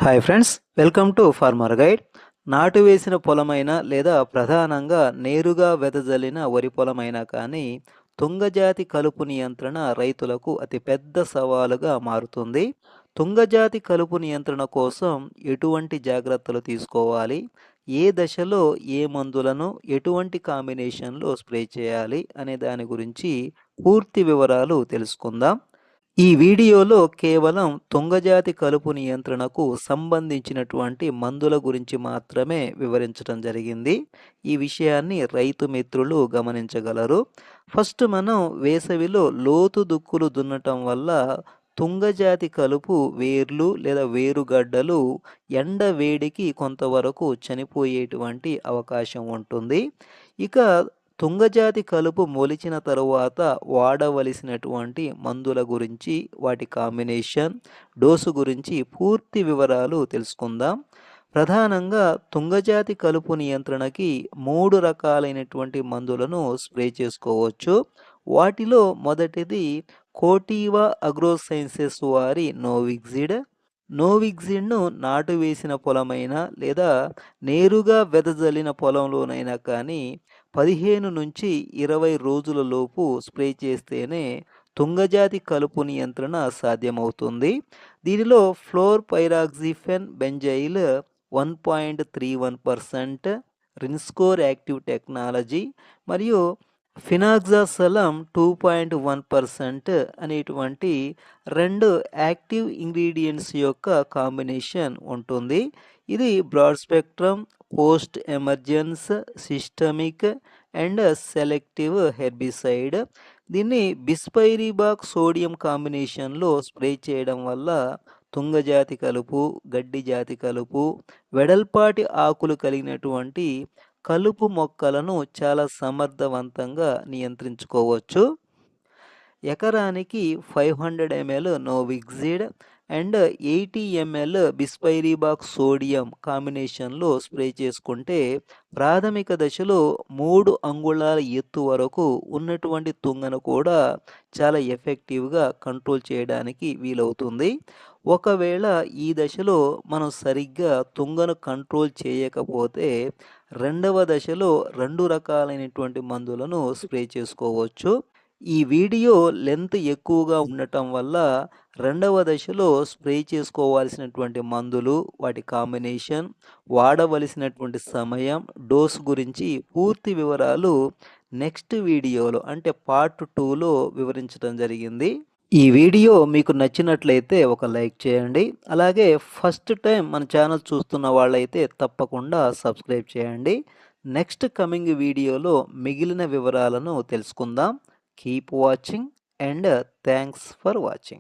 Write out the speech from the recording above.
Hi friends, welcome to farmer guide. నాటు వేసిన పొలమైన లేదా ప్రధానంగా నేరుగా వెదజల్లిన వరి పొలమైనా కానీ తుంగజాతి కలుపు నియంత్రణ రైతులకు అతిపెద్ద సవాలుగా మారుతుంది. తుంగజాతి కలుపు నియంత్రణ కోసం ఎటువంటి జాగ్రత్తలు తీసుకోవాలి, ఏ దశలో ఏ మందులను ఎటువంటి కాంబినేషన్లో స్ప్రే చేయాలి అనే దాని గురించి పూర్తి వివరాలు తెలుసుకుందాం. ఈ వీడియోలో కేవలం తుంగజాతి కలుపు నియంత్రణకు సంబంధించినటువంటి మందుల గురించి మాత్రమే వివరించడం జరిగింది. ఈ విషయాన్ని రైతు మిత్రులు గమనించగలరు. ఫస్ట్ మనం వేసవిలో లోతు దుక్కులు దున్నటం వల్ల తుంగజాతి కలుపు వేర్లు లేదా వేరుగడ్డలు ఎండ వేడికి కొంతవరకు చనిపోయేటువంటి అవకాశం ఉంటుంది. ఇక తుంగజాతి కలుపు మొలిచిన తరువాత వాడవలసినటువంటి మందుల గురించి, వాటి కాంబినేషన్, డోసు గురించి పూర్తి వివరాలు తెలుసుకుందాం. ప్రధానంగా తుంగజాతి కలుపు నియంత్రణకి 3 రకాలైనటువంటి మందులను స్ప్రే చేసుకోవచ్చు. వాటిలో మొదటిది కోటివా అగ్రో సైన్సెస్ వారి నోవిగ్జిడ్. నోవిగ్జిడ్ను నాటు వేసిన పొలమైనా లేదా నేరుగా వెదజల్లిన పొలంలోనైనా కానీ 15-20 రోజుల లోపు స్ప్రే చేస్తేనే తుంగజాతి కలుపు నియంత్రణ సాధ్యమవుతుంది. దీనిలో ఫ్లోర్పైరాక్సిఫెన్ బెంజైల్ 1.31%, రిన్స్కోర్ యాక్టివ్ టెక్నాలజీ మరియు ఫినాక్సాసలం 2.1% అనేటువంటి 2 యాక్టివ్ ఇంగ్రీడియంట్స్ యొక్క కాంబినేషన్ ఉంటుంది. ఇది broad spectrum, post emergence, systemic and selective herbicide. దీన్ని బిస్పైరిబాక్ సోడియం కాంబినేషన్లో స్ప్రే చేయడం వల్ల తుంగజాతి కలుపు, గడ్డి జాతి కలుపు, వెడల్పాటి ఆకులు కలిగినటువంటి కలుపు మొక్కలను చాలా సమర్థవంతంగా నియంత్రించుకోవచ్చు. ఎకరానికి 500 ml నోవిగ్జిడ్ and 80 ml bispyribac sodium కాంబినేషన్లో స్ప్రే చేసుకుంటే ప్రాథమిక దశలో 3 అంగుళాల ఎత్తు వరకు ఉన్నటువంటి తుంగను కూడా చాలా ఎఫెక్టివ్గా కంట్రోల్ చేయడానికి వీలవుతుంది. ఒకవేళ ఈ దశలో మనం సరిగ్గా తుంగను కంట్రోల్ చేయకపోతే రెండవ దశలో 2 రకాలైనటువంటి మందులను స్ప్రే చేసుకోవచ్చు. ఈ వీడియో లెంత్ ఎక్కువగా ఉండటం వల్ల రెండవ దశలో స్ప్రే చేసుకోవాల్సినటువంటి మందులు, వాటి కాంబినేషన్, వాడవలసినటువంటి సమయం, డోస్ గురించి పూర్తి వివరాలు నెక్స్ట్ వీడియోలో అంటే పార్ట్ 2లో వివరించడం జరిగింది. ఈ వీడియో మీకు నచ్చినట్లయితే ఒక లైక్ చేయండి. అలాగే ఫస్ట్ టైం మన ఛానల్ చూస్తున్న వాళ్ళైతే తప్పకుండా సబ్స్క్రైబ్ చేయండి. నెక్స్ట్ కమింగ్ వీడియోలో మిగిలిన వివరాలను తెలుసుకుందాం. Keep watching and thanks for watching.